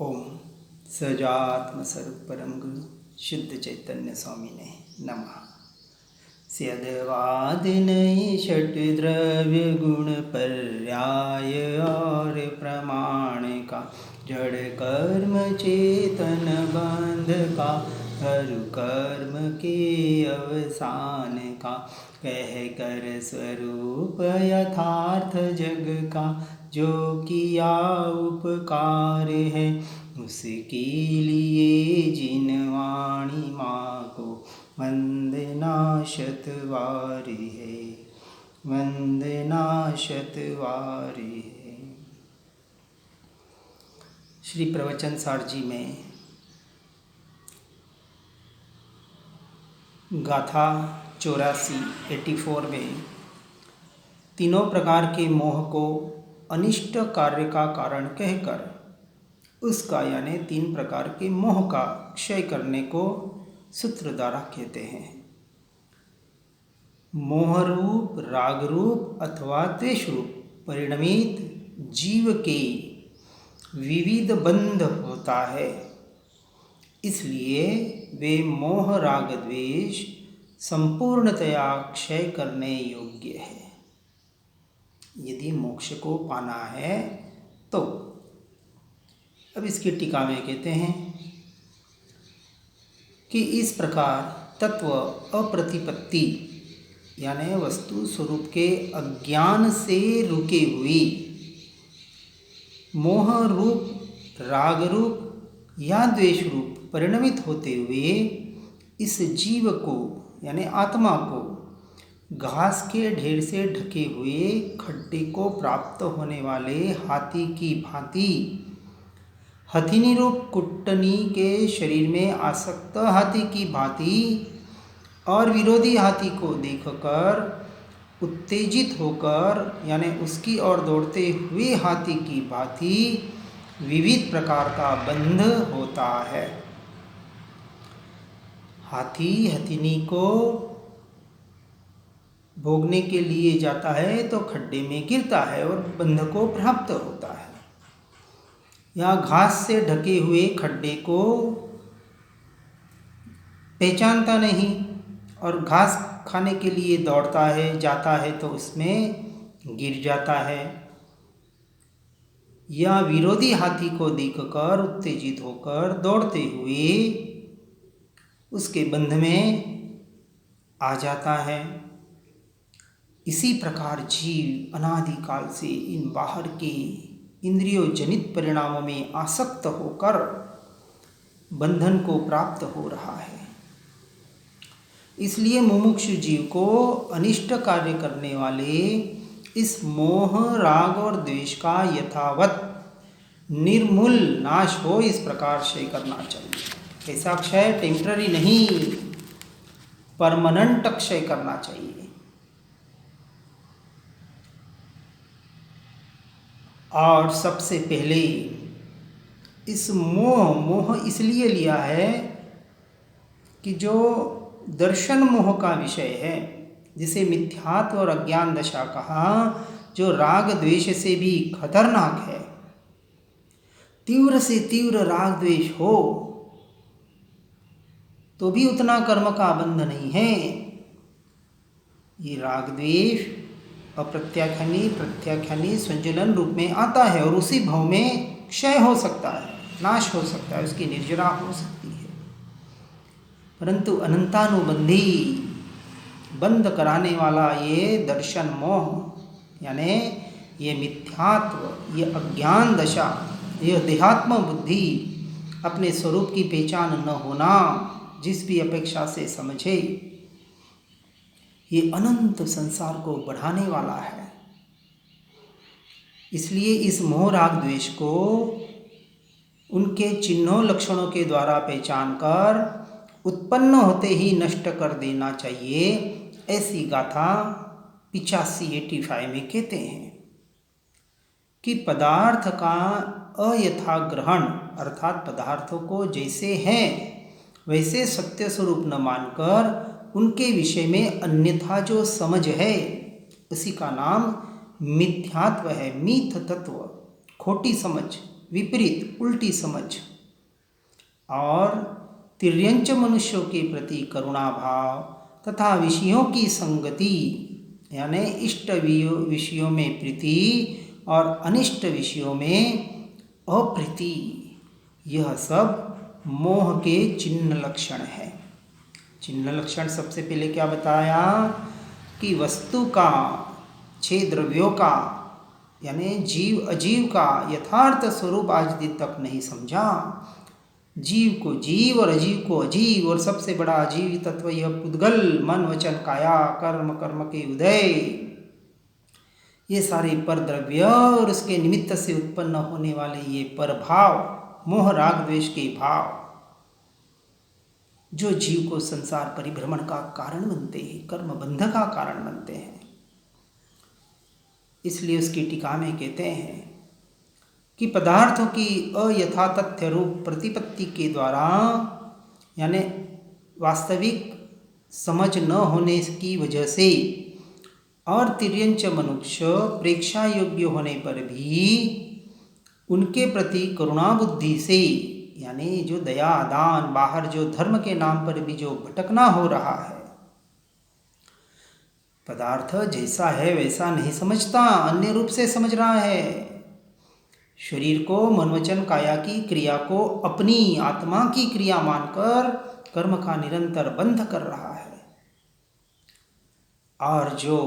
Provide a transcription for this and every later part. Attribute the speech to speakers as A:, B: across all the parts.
A: ओम सजात्म स्वरूप परम गुरु शुद्ध चैतन्य स्वामी ने नमः। स्यदवाद नहीं षट द्रव्य गुण पर्याय और प्रमाण का, जड़ कर्म चेतन बंध का, हर कर्म के अवसान का, कह कर स्वरूप यथार्थ जग का, जो किया उपकार है उसके लिए जिन वाणी माँ को वंदना शतवारी है, वंदना शतवारी है। श्री प्रवचन सार जी में गाथा 84 में तीनों प्रकार के मोह को अनिष्ट कार्य का कारण कहकर उसका यानी 3 प्रकार के मोह का क्षय करने को सूत्र द्वारा कहते हैं। मोह रूप, राग रूप अथवा द्वेष रूप परिणमित जीव के विविध बंध होता है, इसलिए वे मोह राग द्वेष संपूर्णतया क्षय करने योग्य है। यदि मोक्ष को पाना है तो अब इसकी टीका में कहते हैं कि इस प्रकार तत्व अप्रतिपत्ति यानी वस्तु स्वरूप के अज्ञान से रुके हुए मोह रूप, राग रूप या द्वेष रूप परिणमित होते हुए इस जीव को यानी आत्मा को घास के ढेर से ढके हुए खड्डे को प्राप्त होने वाले हाथी की भांति हथिनी रूप कुट्टनी के शरीर में आसक्त हाथी की भांति और विरोधी हाथी को देखकर उत्तेजित होकर यानी उसकी ओर दौड़ते हुए हाथी की भांति विविध प्रकार का बंध होता है। हाथी हथिनी को भोगने के लिए जाता है तो खड्डे में गिरता है और बंध को प्राप्त होता है, या घास से ढके हुए खड्डे को पहचानता नहीं और घास खाने के लिए दौड़ता है, जाता है तो उसमें गिर जाता है, या विरोधी हाथी को देखकर उत्तेजित होकर दौड़ते हुए उसके बंध में आ जाता है। इसी प्रकार जीव अनादिकाल से इन बाहर के इंद्रियों जनित परिणामों में आसक्त होकर बंधन को प्राप्त हो रहा है। इसलिए मुमुक्षु जीव को अनिष्ट कार्य करने वाले इस मोह, राग और द्वेष का यथावत निर्मूल नाश हो इस प्रकार क्षय करना चाहिए। ऐसा क्षय टेम्पररी नहीं, परमानेंट क्षय करना चाहिए। और सबसे पहले इस मोह इसलिए लिया है कि जो दर्शन मोह का विषय है, जिसे मिथ्यात्व और अज्ञान दशा कहा, जो राग द्वेष से भी खतरनाक है। तीव्र से तीव्र राग द्वेष हो तो भी उतना कर्म का बंध नहीं है। ये राग द्वेष अप्रत्याख्यानी प्रत्याख्यानी संचलन रूप में आता है और उसी भाव में क्षय हो सकता है, नाश हो सकता है, उसकी निर्जरा हो सकती है। परंतु अनंतानुबंधी बंद कराने वाला ये दर्शन मोह यानी ये मिथ्यात्व, ये अज्ञान दशा, ये देहात्म बुद्धि, अपने स्वरूप की पहचान न होना, जिस भी अपेक्षा से समझे, ये अनंत संसार को बढ़ाने वाला है। इसलिए इस मोह राग द्वेष को उनके चिन्हों लक्षणों के द्वारा पहचान कर उत्पन्न होते ही नष्ट कर देना चाहिए। ऐसी गाथा 85 में कहते हैं कि पदार्थ का अयथा ग्रहण अर्थात पदार्थों को जैसे हैं वैसे सत्य स्वरूप न मानकर उनके विषय में अन्यथा जो समझ है उसी का नाम मिथ्यात्व है। मिथ तत्व, खोटी समझ, विपरीत उल्टी समझ और तिर्यंच मनुष्यों के प्रति करुणा भाव तथा विषयों की संगति यानी इष्ट विषयों में प्रीति और अनिष्ट विषयों में अप्रीति, यह सब मोह के चिन्ह लक्षण है। चिन्ह लक्षण सबसे पहले क्या बताया कि वस्तु का, छह द्रव्यों का यानी जीव अजीव का यथार्थ स्वरूप आज दिन तक नहीं समझा। जीव को जीव और अजीव को अजीव, और सबसे बड़ा अजीव तत्व यह पुद्गल मन वचन काया कर्म, कर्म के उदय, ये सारे पर द्रव्य और उसके निमित्त से उत्पन्न होने वाले ये पर भाव, मोह राग द्वेष के भाव, जो जीव को संसार परिभ्रमण का कारण बनते हैं, कर्म बंध का कारण बनते हैं। इसलिए उसकी टीका में कहते हैं कि पदार्थों की अयथातथ्य रूप प्रतिपत्ति के द्वारा यानी वास्तविक समझ न होने की वजह से और तिर्यंच मनुष्य प्रेक्षा योग्य होने पर भी उनके प्रति करुणा बुद्धि से यानी जो दया दान, बाहर जो धर्म के नाम पर भी जो भटकना हो रहा है, पदार्थ जैसा है वैसा नहीं समझता, अन्य रूप से समझ रहा है। शरीर को, मन वचन काया की क्रिया को अपनी आत्मा की क्रिया मानकर कर्म का निरंतर बंध कर रहा है। और जो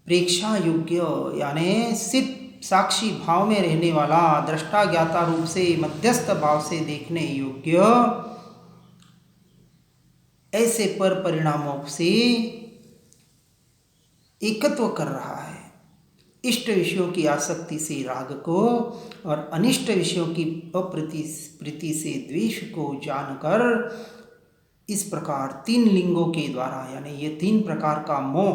A: प्रेक्षा योग्य यानी सिर्फ साक्षी भाव में रहने वाला, दृष्टा ज्ञाता रूप से मध्यस्थ भाव से देखने योग्य, ऐसे पर परिणामों से एकत्व कर रहा है। इष्ट विषयों की आसक्ति से राग को और अनिष्ट विषयों की अप्रीति से द्वेष को जानकर इस प्रकार तीन लिंगों के द्वारा यानी ये तीन प्रकार का मोह,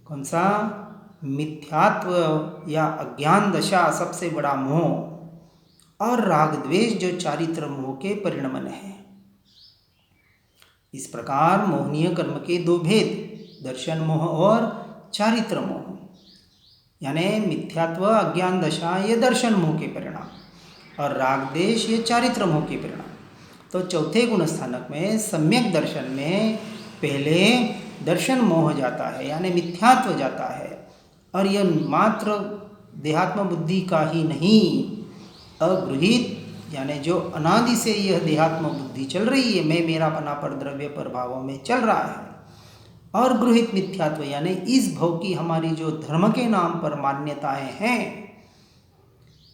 A: कौन सा? मिथ्यात्व या अज्ञान दशा सबसे बड़ा मोह, और राग द्वेष जो चारित्र मोह के परिणमन है। इस प्रकार मोहनीय कर्म के दो भेद, दर्शन मोह और चारित्र मोह, यानी मिथ्यात्व अज्ञान दशा ये दर्शन मोह के परिणाम और राग द्वेष ये चारित्र मोह के परिणाम। तो चौथे गुण स्थानक में सम्यक दर्शन में पहले दर्शन मोह जाता है यानी मिथ्यात्व जाता है, और यह मात्र देहात्म बुद्धि का ही नहीं, अगृहित यानी जो अनादि से यह देहात्म बुद्धि चल रही है, मैं मेरापना पर द्रव्य पर भावों में चल रहा है, और गृहित मिथ्यात्व यानी इस भव की हमारी जो धर्म के नाम पर मान्यताएं हैं,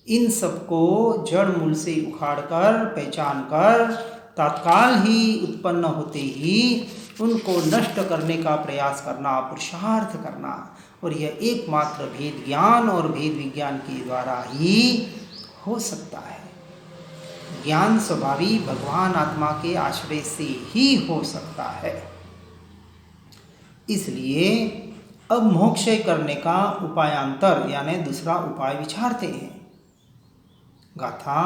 A: इन सबको जड़ मूल से उखाड़ कर पहचान कर तत्काल ही उत्पन्न होते ही उनको नष्ट करने का प्रयास करना, पुरुषार्थ करना, और यह एकमात्र भेद ज्ञान और भेद विज्ञान के द्वारा ही हो सकता है। ज्ञान स्वभावी भगवान आत्मा के आश्रय से ही हो सकता है। इसलिए अब मोक्ष करने का उपायांतर यानी दूसरा उपाय विचारते हैं। गाथा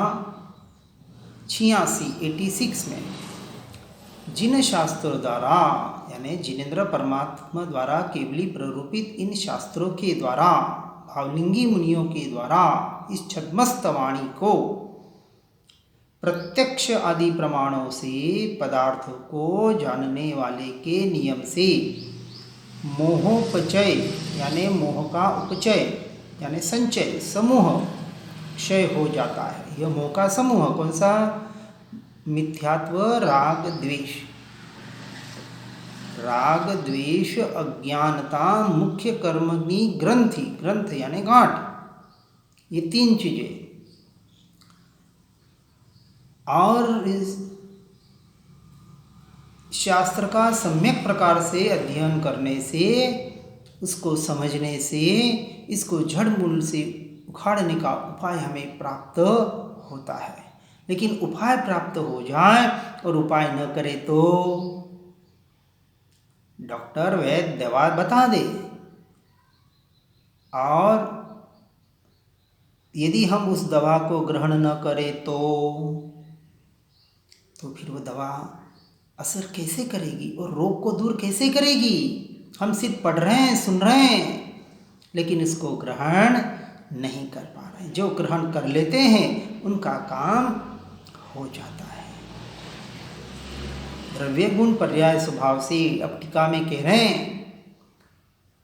A: 86 में जिन शास्त्रों द्वारा यानी जिनेन्द्र परमात्मा द्वारा केवली प्ररूपित इन शास्त्रों के द्वारा भावलिंगी मुनियों के द्वारा इस छद्मस्त वाणी को प्रत्यक्ष आदि प्रमाणों से पदार्थों को जानने वाले के नियम से मोहोपचय यानी मोह का उपचय यानी संचय समूह क्षय हो जाता है। यह मोह का समूह कौन सा? मिथ्यात्व राग द्वेष। राग द्वेष अज्ञानता मुख्य कर्मणी ग्रंथि, ग्रंथ यानी गांठ, ये तीन चीजें। और इस शास्त्र का सम्यक प्रकार से अध्ययन करने से, उसको समझने से, इसको जड़ मूल से उखाड़ने का उपाय हमें प्राप्त होता है। लेकिन उपाय प्राप्त हो जाए और उपाय न करे तो डॉक्टर वैद्य दवा बता दे, और यदि हम उस दवा को ग्रहण न करें तो फिर वो दवा असर कैसे करेगी और रोग को दूर कैसे करेगी? हम सिर्फ पढ़ रहे हैं, सुन रहे हैं, लेकिन इसको ग्रहण नहीं कर पा रहे। जो ग्रहण कर लेते हैं उनका काम हो जाता है। द्रव्य गुण पर्याय स्वभाव से, अब टीका में कह रहे हैं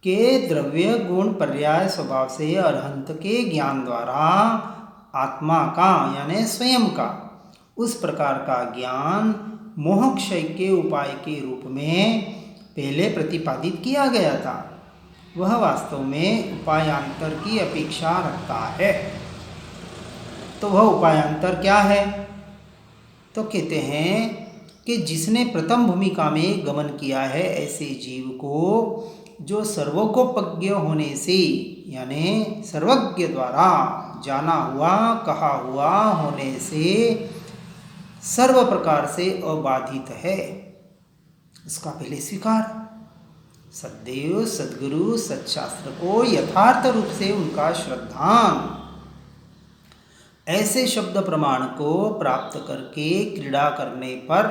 A: कि द्रव्य गुण पर्याय स्वभाव से अरहंत के ज्ञान द्वारा आत्मा का यानी स्वयं का उस प्रकार का ज्ञान मोहक्षय के उपाय के रूप में पहले प्रतिपादित किया गया था, वह वास्तव में उपायांतर की अपेक्षा रखता है। तो वह उपायांतर क्या है? तो कहते हैं कि जिसने प्रथम भूमिका में गमन किया है, ऐसे जीव को जो सर्वोपज्ञ होने से यानी सर्वज्ञ द्वारा जाना हुआ कहा हुआ होने से सर्व प्रकार से अबाधित है, उसका पहले स्वीकार। सद्देव सद्गुरु सत्शास्त्र को यथार्थ रूप से उनका श्रद्धान ऐसे शब्द प्रमाण को प्राप्त करके क्रीड़ा करने पर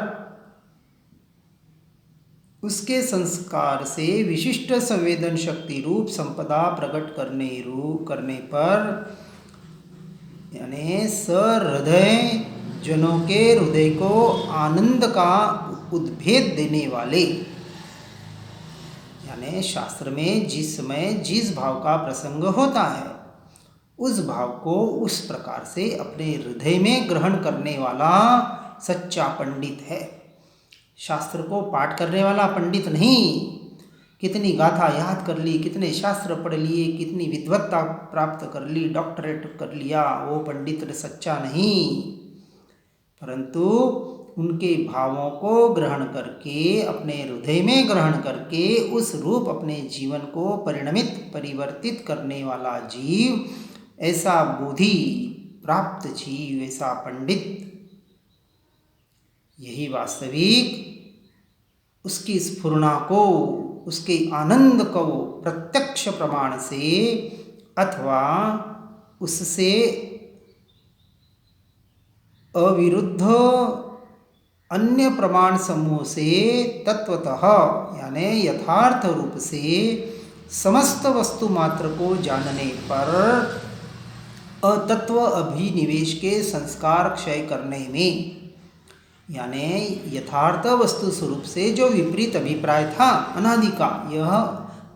A: उसके संस्कार से विशिष्ट संवेदन शक्ति रूप संपदा प्रकट करने पर यानी सहृदय जनों के हृदय को आनंद का उद्भेद देने वाले, यानी शास्त्र में जिस समय जिस भाव का प्रसंग होता है उस भाव को उस प्रकार से अपने हृदय में ग्रहण करने वाला सच्चा पंडित है। शास्त्र को पाठ करने वाला पंडित नहीं, कितनी गाथा याद कर ली, कितने शास्त्र पढ़ लिए, कितनी विद्वत्ता प्राप्त कर ली, डॉक्टरेट कर लिया, वो पंडित सच्चा नहीं, परंतु उनके भावों को ग्रहण करके अपने हृदय में ग्रहण करके उस रूप अपने जीवन को परिवर्तित करने वाला जीव, ऐसा बुद्धि प्राप्त जीव, ऐसा पंडित, यही वास्तविक उसकी स्फुरना को, उसके आनंद को प्रत्यक्ष प्रमाण से अथवा उससे अविरुद्ध अन्य प्रमाण समूह से तत्वतः यानी यथार्थ रूप से समस्त वस्तु मात्र को जानने पर अतत्व अभिनिवेश के संस्कार क्षय करने में, यानी यथार्थ वस्तु स्वरूप से जो विपरीत अभिप्राय था अनादि का, यह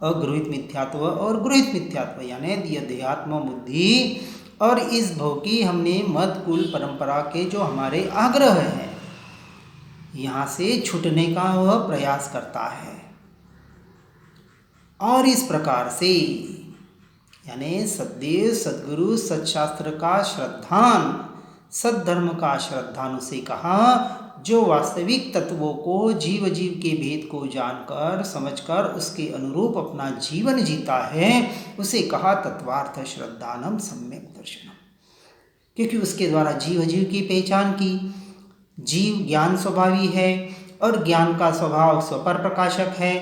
A: अगृहित मिथ्यात्व और गृहित मिथ्यात्व यानी देहात्म बुद्धि और इस भव की हमने मत कुल परंपरा के जो हमारे आग्रह हैं, यहाँ से छूटने का वह प्रयास करता है। और इस प्रकार से यानी सद्देव सद्गुरु सत्शास्त्र का श्रद्धान, सद्धर्म का श्रद्धान उसे कहा जो वास्तविक तत्वों को जीव के भेद को जानकर समझकर उसके अनुरूप अपना जीवन जीता है, उसे कहा तत्वार्थ श्रद्धानम सम्यक दर्शनम, क्योंकि उसके द्वारा जीव की पहचान की। जीव ज्ञान स्वभावी है और ज्ञान का स्वभाव स्वपर प्रकाशक है,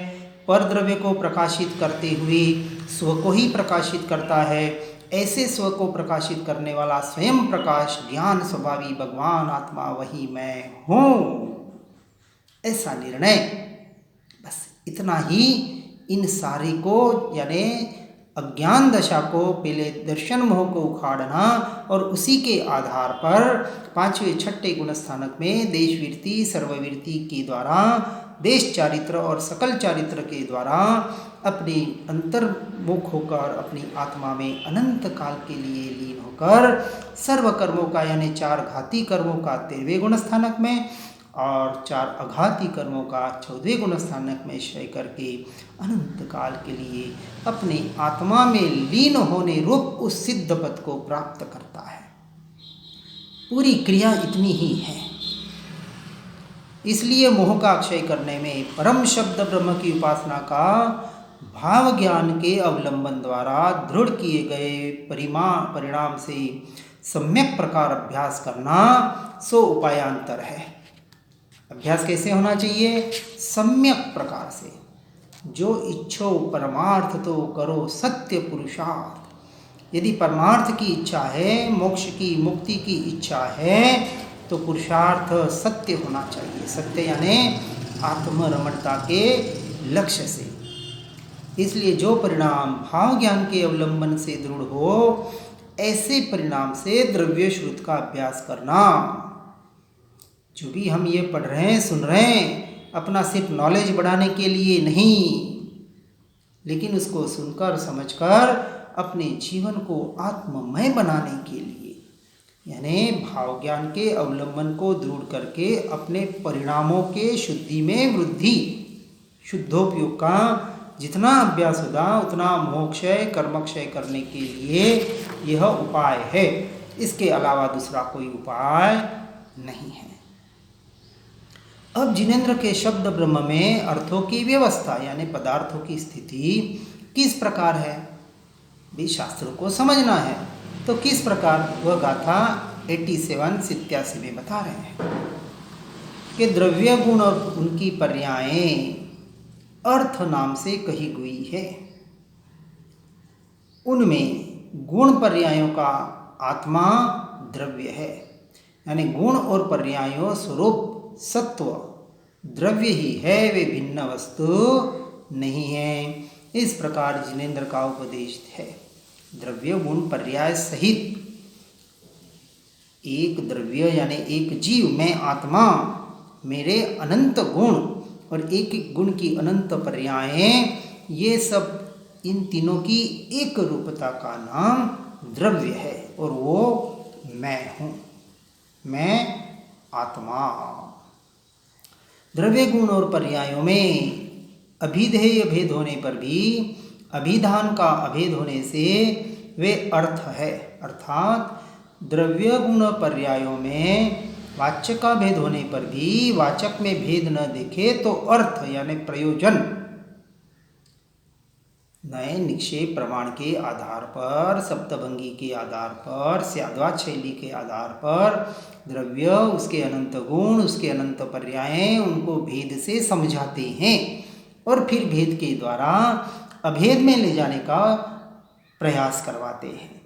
A: पर द्रव्य को प्रकाशित करते हुए स्व को ही प्रकाशित करता है। ऐसे स्व को प्रकाशित करने वाला स्वयं प्रकाश ज्ञान स्वभावी भगवान आत्मा वही मैं हूँ, ऐसा निर्णय। बस इतना ही इन सारे को यानी अज्ञान दशा को पहले दर्शन मोह को उखाड़ना और उसी के आधार पर पांचवें छठे गुणस्थानक में देशवीरति सर्ववीरति के द्वारा देश चारित्र और सकल चारित्र के द्वारा अपने अंतर्मुख होकर अपनी आत्मा में अनंत काल के लिए लीन होकर सर्व कर्मों का यानी 4 घाती कर्मों का 13वें गुणस्थानक में और 4 अघाती कर्मों का 14वें गुणस्थानक में क्षय करके अनंत काल के लिए अपने आत्मा में लीन होने रूप उस सिद्ध पद को प्राप्त करता है। पूरी क्रिया इतनी ही है। इसलिए मोह का क्षय करने में परम शब्द ब्रह्म की उपासना का भाव ज्ञान के अवलंबन द्वारा दृढ़ किए गए परिणाम से सम्यक प्रकार अभ्यास करना सो उपायांतर है। अभ्यास कैसे होना चाहिए? सम्यक प्रकार से। जो इच्छो परमार्थ तो करो सत्य पुरुषार्थ। यदि परमार्थ की इच्छा है, मोक्ष की मुक्ति की इच्छा है, तो पुरुषार्थ सत्य होना चाहिए। सत्य यानी आत्मरमणता के लक्ष्य से। इसलिए जो परिणाम भाव ज्ञान के अवलंबन से दृढ़ हो ऐसे परिणाम से द्रव्य श्रुत का अभ्यास करना। जो भी हम ये पढ़ रहे हैं, सुन रहे हैं, अपना सिर्फ नॉलेज बढ़ाने के लिए नहीं, लेकिन उसको सुनकर समझकर अपने जीवन को आत्ममय बनाने के लिए, यानी भाव ज्ञान के अवलंबन को दृढ़ करके अपने परिणामों के शुद्धि में वृद्धि, शुद्धोपयोग का जितना अभ्यास होगा उतना मोक्षय कर्मक्षय करने के लिए यह उपाय है। इसके अलावा दूसरा कोई उपाय नहीं है। अब जिनेंद्र के शब्द ब्रह्म में अर्थों की व्यवस्था यानी पदार्थों की स्थिति किस प्रकार है, भी शास्त्रों को समझना है। तो किस प्रकार, वह गाथा 87-87 में बता रहे हैं कि द्रव्य गुण और उनकी पर्यायें अर्थ नाम से कही गई है। उनमें गुण पर्यायों का आत्मा द्रव्य है, यानी गुण और पर्यायों स्वरूप सत्व द्रव्य ही है, वे भिन्न वस्तु नहीं है। इस प्रकार जिनेंद्र का उपदेश है। द्रव्य गुण पर्याय सहित एक द्रव्य यानी एक जीव, मैं आत्मा, मेरे अनंत गुण और एक एक गुण की अनंत पर्यायें, ये सब इन तीनों की एक रूपता का नाम द्रव्य है और वो मैं हूँ, मैं आत्मा। द्रव्य गुण और पर्यायों में अभिधेय भेद होने पर भी अभिधान का अभेद होने से वे अर्थ है, अर्थात द्रव्य गुण पर्यायों में वाचक का भेद होने पर भी वाचक में भेद न देखे तो अर्थ यानी प्रयोजन नए निक्षेप प्रमाण के आधार पर, सप्तभंगी के आधार पर, स्याद्वात शैली के आधार पर द्रव्य, उसके अनंत गुण, उसके अनंत पर्यायें, उनको भेद से समझाते हैं और फिर भेद के द्वारा अभेद में ले जाने का प्रयास करवाते हैं।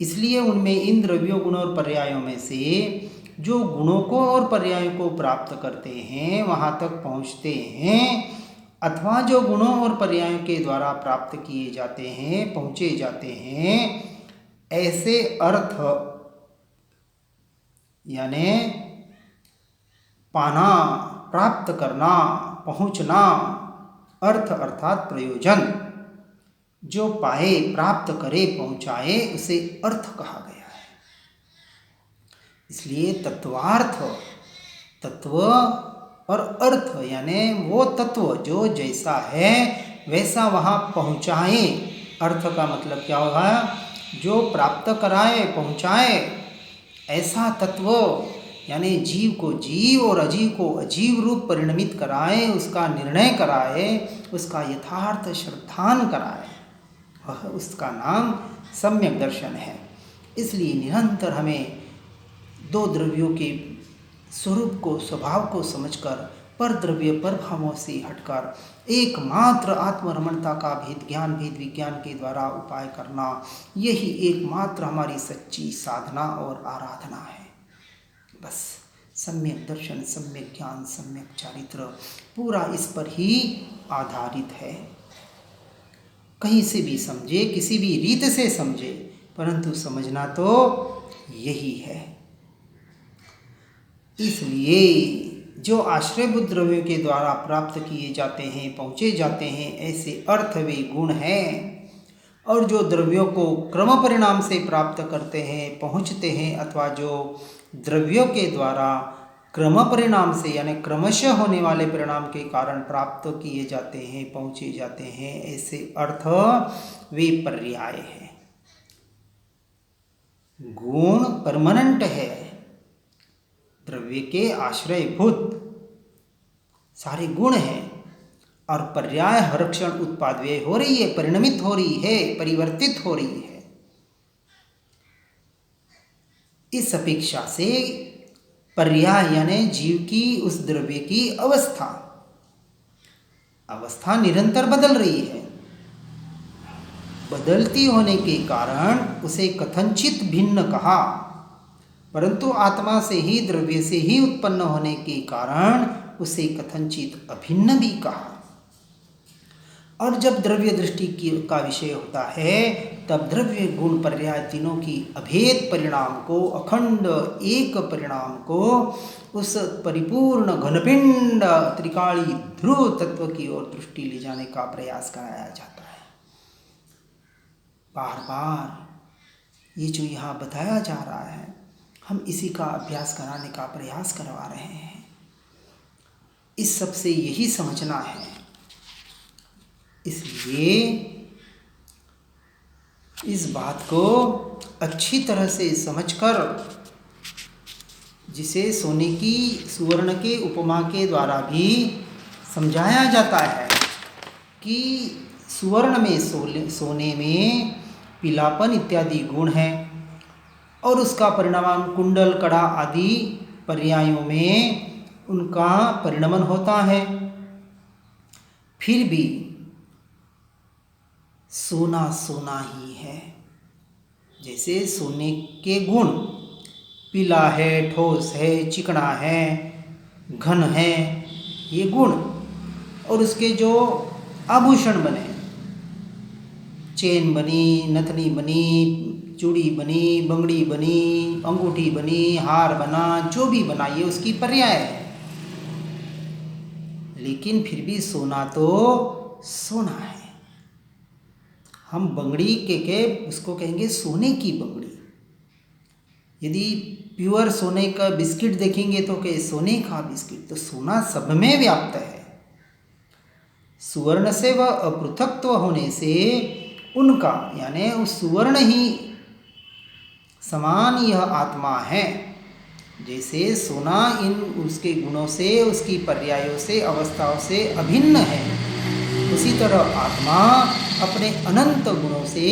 A: इसलिए उनमें इन द्रव्यों गुणों और पर्यायों में से जो गुणों को और पर्यायों को प्राप्त करते हैं, वहाँ तक पहुँचते हैं, अथवा जो गुणों और पर्यायों के द्वारा प्राप्त किए जाते हैं, पहुँचे जाते हैं, ऐसे अर्थ यानी पाना, प्राप्त करना, पहुँचना, अर्थ अर्थात प्रयोजन, जो पाए, प्राप्त करे, पहुँचाए, उसे अर्थ कहा गया है। इसलिए तत्वार्थ, तत्व और अर्थ यानी वो तत्व जो जैसा है वैसा वहाँ पहुँचाए। अर्थ का मतलब क्या होगा, जो प्राप्त कराए, पहुँचाए, ऐसा तत्व यानी जीव को जीव और अजीव को अजीव रूप परिणमित कराए, उसका निर्णय कराए, उसका यथार्थ श्रद्धान कराए, वह उसका नाम सम्यक दर्शन है। इसलिए निरंतर हमें दो द्रव्यों के स्वरूप को, स्वभाव को समझकर पर द्रव्य पर भावों से हटकर एकमात्र आत्मरमणता का भेद ज्ञान, भेद विज्ञान के द्वारा उपाय करना, यही एकमात्र हमारी सच्ची साधना और आराधना है। बस सम्यक दर्शन, सम्यक ज्ञान, सम्यक चारित्र पूरा इस पर ही आधारित है। कहीं से भी समझे, किसी भी रीत से समझे, परंतु समझना तो यही है। इसलिए जो आश्रयभूत द्रव्यों के द्वारा प्राप्त किए जाते हैं, पहुँचे जाते हैं, ऐसे अर्थ वे गुण हैं। और जो द्रव्यों को क्रम परिणाम से प्राप्त करते हैं, पहुँचते हैं, अथवा जो द्रव्यों के द्वारा क्रम परिणाम से यानी क्रमशः होने वाले परिणाम के कारण प्राप्त किए जाते हैं, पहुँचे जाते हैं, ऐसे अर्थ वे पर्याय हैं। गुण परमानेंट है, द्रव्य के आश्रयभूत सारे गुण हैं, और पर्याय हर क्षण उत्पादव्यय हो रही है, परिणमित हो रही है, परिवर्तित हो रही है। इस अपेक्षा से पर्याय यानी जीव की उस द्रव्य की अवस्था निरंतर बदल रही है। बदलती होने के कारण उसे कथनचित भिन्न कहा, परंतु आत्मा से ही, द्रव्य से ही उत्पन्न होने के कारण उसे कथनचित अभिन्न भी कहा। और जब द्रव्य दृष्टि का विषय होता है तब द्रव्य गुण पर्याय तीनों की अभेद परिणाम को, अखंड एक परिणाम को उस परिपूर्ण घनपिंड त्रिकाली ध्रुव तत्व की ओर दृष्टि ले जाने का प्रयास कराया जाता है। बार बार ये जो यहाँ बताया जा रहा है, हम इसी का अभ्यास कराने का प्रयास करवा रहे हैं। इस सब से यही समझना है। इसलिए इस बात को अच्छी तरह से समझकर, जिसे सोने की सुवर्ण के उपमा के द्वारा भी समझाया जाता है कि सुवर्ण में सोने में पीलापन इत्यादि गुण है और उसका परिणाम कुंडल, कड़ा आदि पर्यायों में उनका परिणमन होता है। फिर भी सोना सोना ही है। जैसे सोने के गुण पीला है, ठोस है, चिकना है, घन है, ये गुण, और उसके जो आभूषण बने, चेन बनी, नथनी बनी, चूड़ी बनी, बंगड़ी बनी, अंगूठी बनी, हार बना, जो भी बना, ये उसकी पर्याय है। लेकिन फिर भी सोना तो सोना है। हम बंगड़ी के उसको कहेंगे सोने की बंगड़ी। यदि प्योर सोने का बिस्किट देखेंगे तो कहे सोने का बिस्किट। तो सोना सब में व्याप्त है। सुवर्ण से वह अपृथकत्व होने से उनका, यानी उस सुवर्ण ही समान यह आत्मा है। जैसे सोना इन उसके गुणों से, उसकी पर्यायों से, अवस्थाओं से अभिन्न है, उसी तरह आत्मा अपने अनंत गुणों से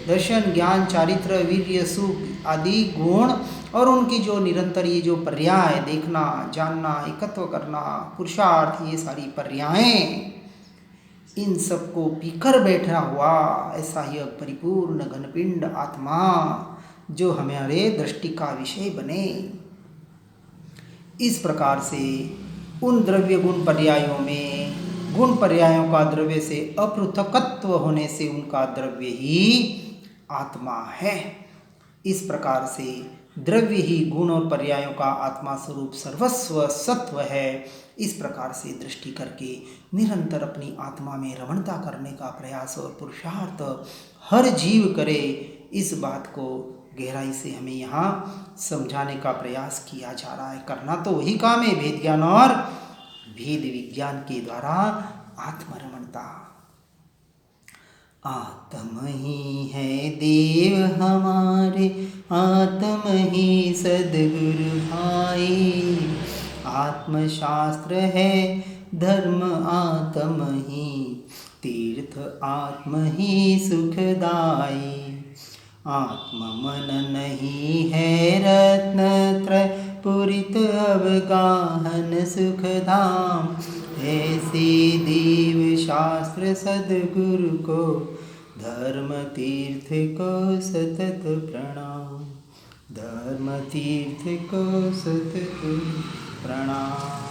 A: दर्शन, ज्ञान, चारित्र, वीर्य, सुख आदि गुण और उनकी जो निरंतर ये जो पर्याय, देखना, जानना, एकत्व करना, पुरुषार्थ, ये सारी पर्यायें, इन सबको पीकर बैठा हुआ ऐसा यह परिपूर्ण घनपिंड आत्मा जो हमारे दृष्टि का विषय बने। इस प्रकार से उन द्रव्य गुण पर्यायों में, गुण पर्यायों का द्रव्य से अपृथकत्व होने से उनका द्रव्य ही आत्मा है। इस प्रकार से द्रव्य ही गुण और पर्यायों का आत्मा स्वरूप सर्वस्व सत्व है। इस प्रकार से दृष्टि करके निरंतर अपनी आत्मा में रमणता करने का प्रयास और पुरुषार्थ हर जीव करे, इस बात को गहराई से हमें यहाँ समझाने का प्रयास किया जा रहा है। करना तो वही काम है, भेद ज्ञान और भेद विज्ञान के द्वारा आत्मरमणता। आत्म ही है देव हमारे, आत्म ही सद्गुरु भाई। आत्मशास्त्र है धर्म, आत्म ही तीर्थ, आत्म ही सुखदाई। आत्म मन नहीं है रत्नत्रय पुरित अवगाहन सुखधाम। ऐसे देव शास्त्र सद्गुरु को, धर्म तीर्थ को सतत प्रणाम। धर्म तीर्थ को सतत प्रणाम।